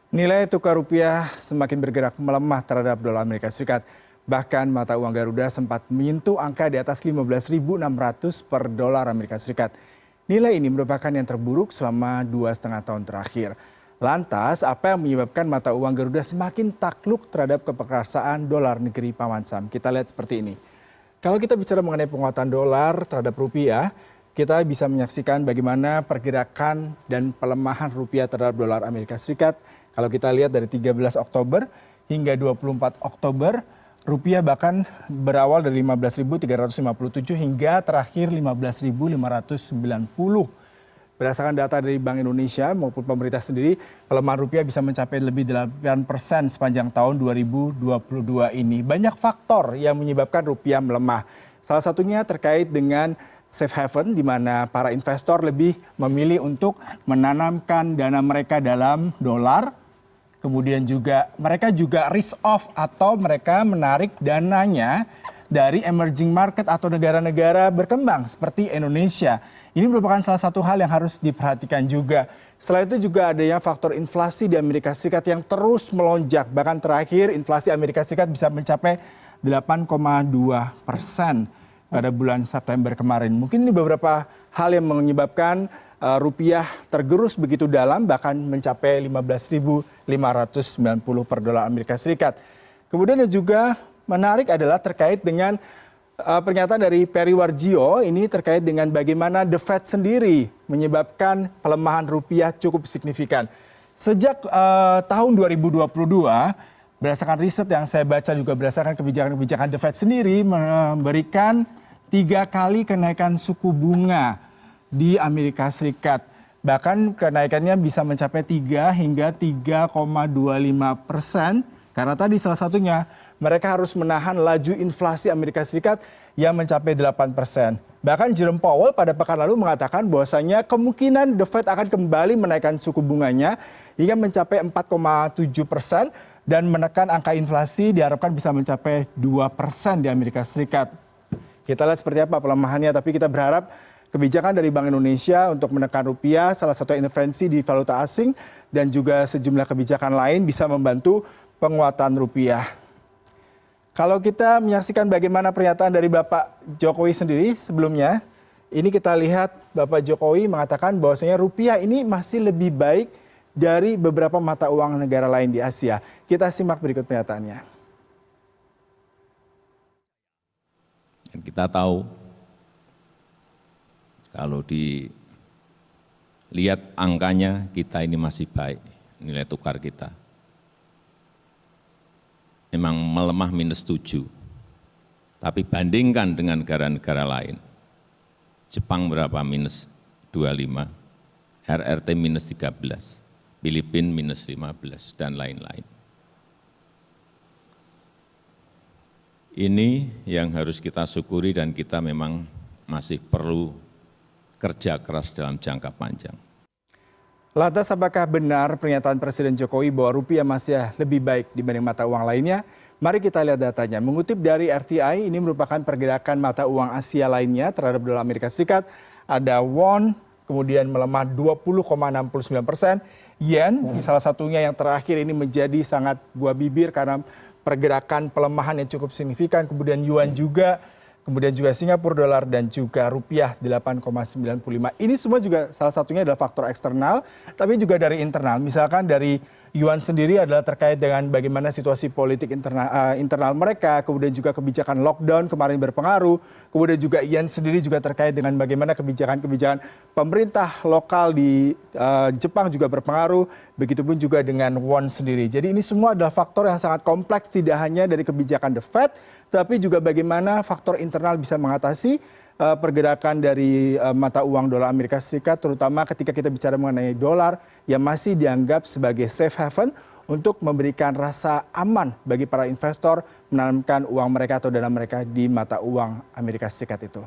Nilai tukar rupiah semakin bergerak melemah terhadap dolar Amerika Serikat. Bahkan mata uang Garuda sempat menyentuh angka di atas 15.600 per dolar Amerika Serikat. Nilai ini merupakan yang terburuk selama 2,5 tahun terakhir. Lantas, apa yang menyebabkan mata uang Garuda semakin takluk terhadap keperkasaan dolar negeri Paman Sam? Kita lihat seperti ini. Kalau kita bicara mengenai penguatan dolar terhadap rupiah, kita bisa menyaksikan bagaimana pergerakan dan pelemahan rupiah terhadap dolar Amerika Serikat. Kalau kita lihat dari 13 Oktober hingga 24 Oktober, rupiah bahkan berawal dari 15.357 hingga terakhir 15.590. Berdasarkan data dari Bank Indonesia maupun pemerintah sendiri, pelemahan rupiah bisa mencapai lebih 8% sepanjang tahun 2022 ini. Banyak faktor yang menyebabkan rupiah melemah. Salah satunya terkait dengan safe haven, di mana para investor lebih memilih untuk menanamkan dana mereka dalam dolar. Kemudian juga mereka juga risk off atau mereka menarik dananya dari emerging market atau negara-negara berkembang seperti Indonesia. Ini merupakan salah satu hal yang harus diperhatikan juga. Selain itu juga adanya faktor inflasi di Amerika Serikat yang terus melonjak. Bahkan terakhir inflasi Amerika Serikat bisa mencapai 8,2% pada bulan September kemarin. Mungkin ini beberapa hal yang menyebabkan rupiah tergerus begitu dalam, bahkan mencapai 15.590 per dolar Amerika Serikat. Kemudian yang juga menarik adalah terkait dengan pernyataan dari Perry Warjio, ini terkait dengan bagaimana The Fed sendiri menyebabkan pelemahan rupiah cukup signifikan. Sejak tahun 2022, berdasarkan riset yang saya baca juga berdasarkan kebijakan-kebijakan The Fed sendiri memberikan 3 kali kenaikan suku bunga di Amerika Serikat. Bahkan kenaikannya bisa mencapai 3 hingga 3,25%. Karena tadi salah satunya mereka harus menahan laju inflasi Amerika Serikat yang mencapai 8%. Bahkan Jerome Powell pada pekan lalu mengatakan bahwasanya kemungkinan The Fed akan kembali menaikkan suku bunganya hingga mencapai 4,7% dan menekan angka inflasi diharapkan bisa mencapai 2% di Amerika Serikat. Kita lihat seperti apa pelemahannya, tapi kita berharap kebijakan dari Bank Indonesia untuk menekan rupiah, salah satu intervensi di valuta asing, dan juga sejumlah kebijakan lain bisa membantu penguatan rupiah. Kalau kita menyaksikan bagaimana pernyataan dari Bapak Jokowi sendiri sebelumnya, ini kita lihat Bapak Jokowi mengatakan bahwasanya rupiah ini masih lebih baik dari beberapa mata uang negara lain di Asia. Kita simak berikut pernyataannya. Kita tahu kalau dilihat angkanya kita ini masih baik, nilai tukar kita. Memang melemah -7. Tapi bandingkan dengan negara-negara lain. Jepang berapa? -25, RRT -13, Filipina -15, dan lain-lain. Ini yang harus kita syukuri dan kita memang masih perlu kerja keras dalam jangka panjang. Lantas apakah benar pernyataan Presiden Jokowi bahwa rupiah masih lebih baik dibanding mata uang lainnya? Mari kita lihat datanya. Mengutip dari RTI, ini merupakan pergerakan mata uang Asia lainnya terhadap dolar Amerika Serikat. Ada won, kemudian melemah 20,69%. Yen, salah satunya yang terakhir ini menjadi sangat buah bibir karena pergerakan pelemahan yang cukup signifikan. Kemudian yuan juga. Kemudian juga Singapura dolar dan juga rupiah 8,95. Ini semua juga salah satunya adalah faktor eksternal, tapi juga dari internal. Misalkan dari yuan sendiri adalah terkait dengan bagaimana situasi politik internal mereka, kemudian juga kebijakan lockdown kemarin berpengaruh, kemudian juga yen sendiri juga terkait dengan bagaimana kebijakan-kebijakan pemerintah lokal di Jepang juga berpengaruh, begitupun juga dengan won sendiri. Jadi ini semua adalah faktor yang sangat kompleks, tidak hanya dari kebijakan The Fed, tapi juga bagaimana faktor internal bisa mengatasi pergerakan dari mata uang dolar Amerika Serikat, terutama ketika kita bicara mengenai dolar yang masih dianggap sebagai safe haven untuk memberikan rasa aman bagi para investor menanamkan uang mereka atau dana mereka di mata uang Amerika Serikat itu.